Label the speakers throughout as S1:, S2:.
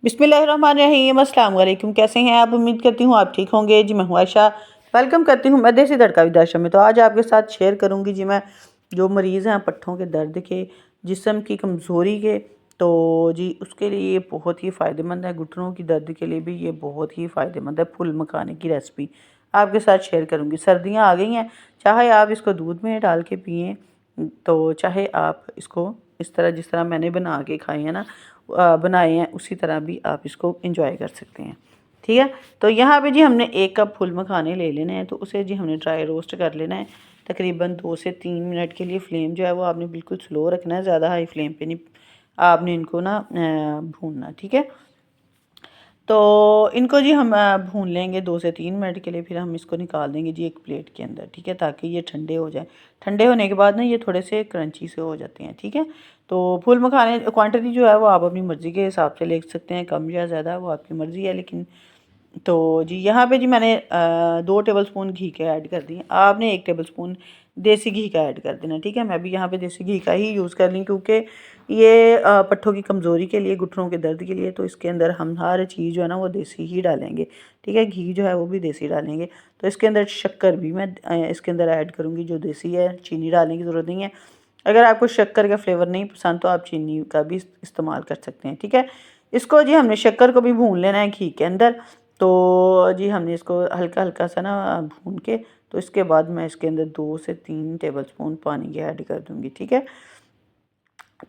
S1: बिस्मिल्लाहिर्रहमानिर्रहीम, अस्सलाम वालेकुम। कैसे हैं आप? उम्मीद करती हूँ आप ठीक होंगे जी। मैं हूँ आयशा, वेलकम करती हूँ मैं देसी तड़का विद में। तो आज आपके साथ शेयर करूँगी जी मैं जो मरीज़ हैं पट्ठों के दर्द के, जिस्म की कमज़ोरी के, तो जी उसके लिए ये बहुत ही फ़ायदेमंद है। घुटनों की दर्द के लिए भी ये बहुत ही फ़ायदेमंद है। फुल मखाने की रेसिपी आपके साथ शेयर करूँगी। सर्दियाँ आ गई हैं, चाहे आप इसको दूध में डाल के पिएँ, तो चाहे आप इसको इस तरह जिस तरह मैंने बना के खाए हैं ना, बनाए हैं, उसी तरह भी आप इसको एंजॉय कर सकते हैं। ठीक है, तो यहाँ पे जी हमने 1 कप फुल मखाने ले लेने हैं। तो उसे जी हमने ड्राई रोस्ट कर लेना है तकरीबन 2 से 3 मिनट के लिए। फ्लेम जो है वो आपने बिल्कुल स्लो रखना है, ज़्यादा हाई फ्लेम पे नहीं आपने इनको ना भूनना। ठीक है, तो इनको जी हम भून लेंगे 2 से 3 मिनट के लिए। फिर हम इसको निकाल देंगे जी एक प्लेट के अंदर। ठीक है, ताकि ये ठंडे हो जाए। ठंडे होने के बाद ना ये थोड़े से क्रंची से हो जाते हैं। ठीक है, तो फुल मखाने क्वांटिटी जो है वो आप अपनी मर्ज़ी के हिसाब से ले सकते हैं, कम या ज़्यादा वो आपकी मर्ज़ी है। लेकिन तो जी यहाँ पे जी मैंने 2 टेबलस्पून घी के ऐड कर दिए। आपने 1 टेबलस्पून देसी घी का ऐड कर देना। ठीक है, मैं भी यहाँ पे देसी घी का ही यूज़ कर रही, क्योंकि ये पट्ठों की कमज़ोरी के लिए, घुटनों के दर्द के लिए, तो इसके अंदर हम हर चीज़ जो है ना वो देसी ही डालेंगे। ठीक है, घी जो है वो भी देसी डालेंगे। तो इसके अंदर शक्कर भी मैं इसके अंदर ऐड करूँगी जो देसी है। चीनी डालने की ज़रूरत नहीं है। अगर आपको शक्कर का फ्लेवर नहीं पसंद तो आप चीनी का भी इस्तेमाल कर सकते हैं। ठीक है, इसको जी हमने शक्कर को भी भून लेना है घी के अंदर। तो जी हमने इसको हल्का हल्का सा ना भून के, तो इसके बाद मैं इसके अंदर 2 से 3 टेबलस्पून पानी के ऐड कर दूँगी। ठीक है,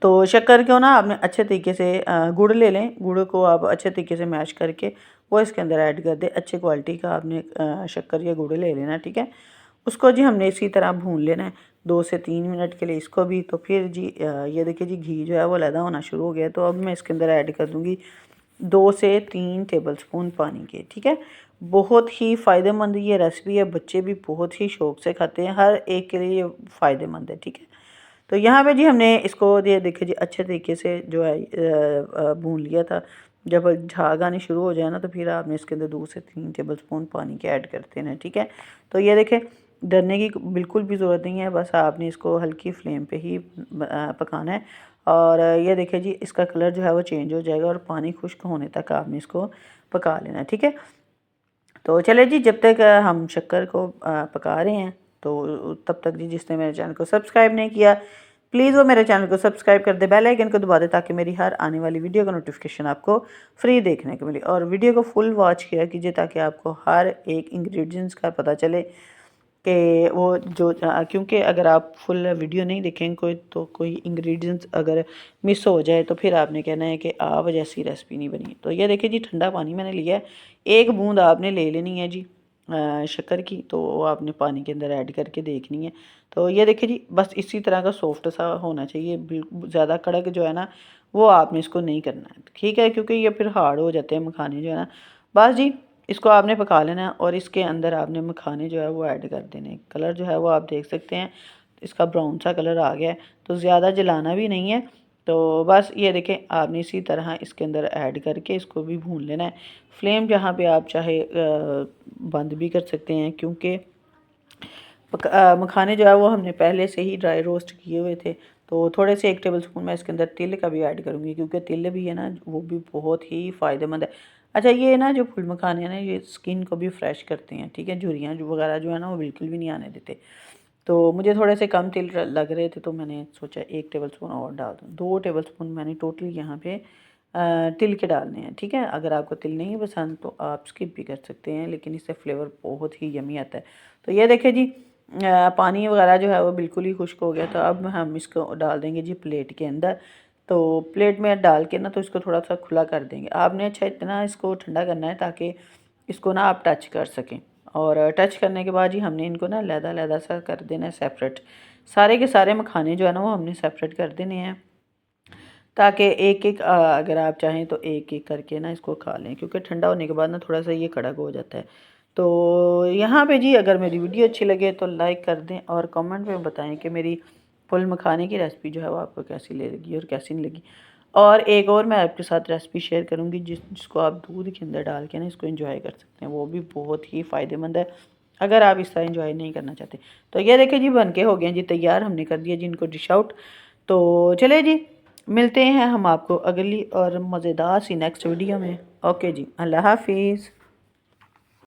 S1: तो शक्कर को ना आपने अच्छे तरीके से गुड़ ले लें। गुड़ को आप अच्छे तरीके से मैश करके वो इसके अंदर ऐड कर दें। अच्छे क्वालिटी का आपने शक्कर या गुड़ ले लेना। ठीक है, उसको जी हमने इसी तरह भून लेना है 2 से 3 मिनट के लिए इसको भी। तो फिर जी ये देखिए जी घी जो है वो अलहदा होना शुरू हो गया। तो अब मैं इसके अंदर ऐड कर दूँगी 2 से 3 टेबलस्पून पानी के। ठीक है, बहुत ही फ़ायदेमंद ये रेसिपी है। बच्चे भी बहुत ही शौक़ से खाते हैं, हर एक के लिए ये फ़ायदेमंद है। ठीक है, तो यहाँ पे जी हमने इसको ये देखिए जी अच्छे तरीके से जो है भून लिया था। जब झाग आने शुरू हो जाए ना, तो फिर आपने इसके अंदर 2 से 3 टेबलस्पून पानी के ऐड कर देना है। ठीक है, तो ये देखें डरने की बिल्कुल भी ज़रूरत नहीं है, बस आपने इसको हल्की फ्लेम पे ही पकाना है। और ये देखिए जी इसका कलर जो है वो चेंज हो जाएगा और पानी खुश्क होने तक आपने इसको पका लेना है। ठीक है, तो चले जी जब तक हम शक्कर को पका रहे हैं, तो तब तक जी जिसने मेरे चैनल को सब्सक्राइब नहीं किया, प्लीज़ वो मेरे चैनल को सब्सक्राइब कर दे, बेल आइकन को दबा दे, ताकि मेरी हर आने वाली वीडियो का नोटिफिकेशन आपको फ्री देखने को मिले। और वीडियो को फुल वॉच किया कीजिए, ताकि आपको हर एक इंग्रेडिएंट्स का पता चले कि वो जो क्योंकि अगर आप फुल वीडियो नहीं देखेंगे तो कोई इंग्रेडिएंट्स अगर मिस हो जाए तो फिर आपने कहना है कि आप जैसी रेसिपी नहीं बनी। तो ये देखिए जी ठंडा पानी मैंने लिया है, 1 बूंद आपने ले लेनी है जी शक्कर की। तो वो आपने पानी के अंदर ऐड करके देखनी है। तो ये देखिए जी बस इसी तरह का सॉफ्ट सा होना चाहिए, बिल्कुल ज़्यादा कड़क जो है ना वो आपने इसको नहीं करना है। ठीक है, क्योंकि ये फिर हार्ड हो जाते हैं मखाने जो है ना। बस जी इसको आपने पका लेना है और इसके अंदर आपने मखाने जो है वो ऐड कर देने। कलर जो है वो आप देख सकते हैं, इसका ब्राउन सा कलर आ गया है, तो ज़्यादा जलाना भी नहीं है। तो बस ये देखें आपने इसी तरह इसके अंदर ऐड करके इसको भी भून लेना है। फ्लेम जहाँ पे आप चाहे बंद भी कर सकते हैं, क्योंकि मखाने जो है वो हमने पहले से ही ड्राई रोस्ट किए हुए थे। तो थोड़े से 1 टेबलस्पून मैं इसके अंदर तिल का भी ऐड करूँगी, क्योंकि तिल भी है ना वो भी बहुत ही फ़ायदेमंद है। अच्छा, ये ना जो फुल मखाने हैं ना ये स्किन को भी फ्रेश करते हैं। ठीक है, झुर्रियाँ जो वगैरह जो है ना वो बिल्कुल भी नहीं आने देते। तो मुझे थोड़े से कम तिल लग रहे थे, तो मैंने सोचा 1 टेबलस्पून और डाल दूँ। 2 टेबलस्पून मैंने टोटल यहाँ पे तिल के डालने हैं। ठीक है, अगर आपको तिल नहीं पसंद तो आप स्किप भी कर सकते हैं, लेकिन इससे फ्लेवर बहुत ही यमी आता है। तो ये देखिए जी पानी वगैरह जो है वो बिल्कुल ही खुश्क हो गया। तो अब हम इसको डाल देंगे जी प्लेट के अंदर। तो प्लेट में डाल के ना तो इसको थोड़ा सा खुला कर देंगे आपने। अच्छा, इतना इसको ठंडा करना है ताकि इसको ना आप टच कर सकें। और टच करने के बाद ही हमने इनको ना लहदा सा कर देना है सेपरेट। सारे के सारे मखाने जो है ना वो हमने सेपरेट कर देने हैं, ताकि एक एक अगर आप चाहें तो एक एक करके ना इसको खा लें, क्योंकि ठंडा होने के बाद ना थोड़ा सा ये कड़क हो जाता है। तो यहाँ पे जी अगर मेरी वीडियो अच्छी लगे तो लाइक कर दें और कमेंट में बताएं कि मेरी फुल मखाने की रेसिपी जो है वो आपको कैसी लगी और कैसी नहीं लगी। और एक और मैं आपके साथ रेसिपी शेयर करूँगी जिसको आप दूध के अंदर डाल के ना इसको एंजॉय कर सकते हैं, वो भी बहुत ही फ़ायदेमंद है अगर आप इस तरह एंजॉय नहीं करना चाहते। तो ये देखिए जी बन के हो गए जी तैयार, हमने कर दिया जी इनको डिश आउट। तो चलिए जी मिलते हैं हम आपको अगली और मज़ेदार सी नेक्स्ट वीडियो में। ओके जी, अल्लाह हाफिज़।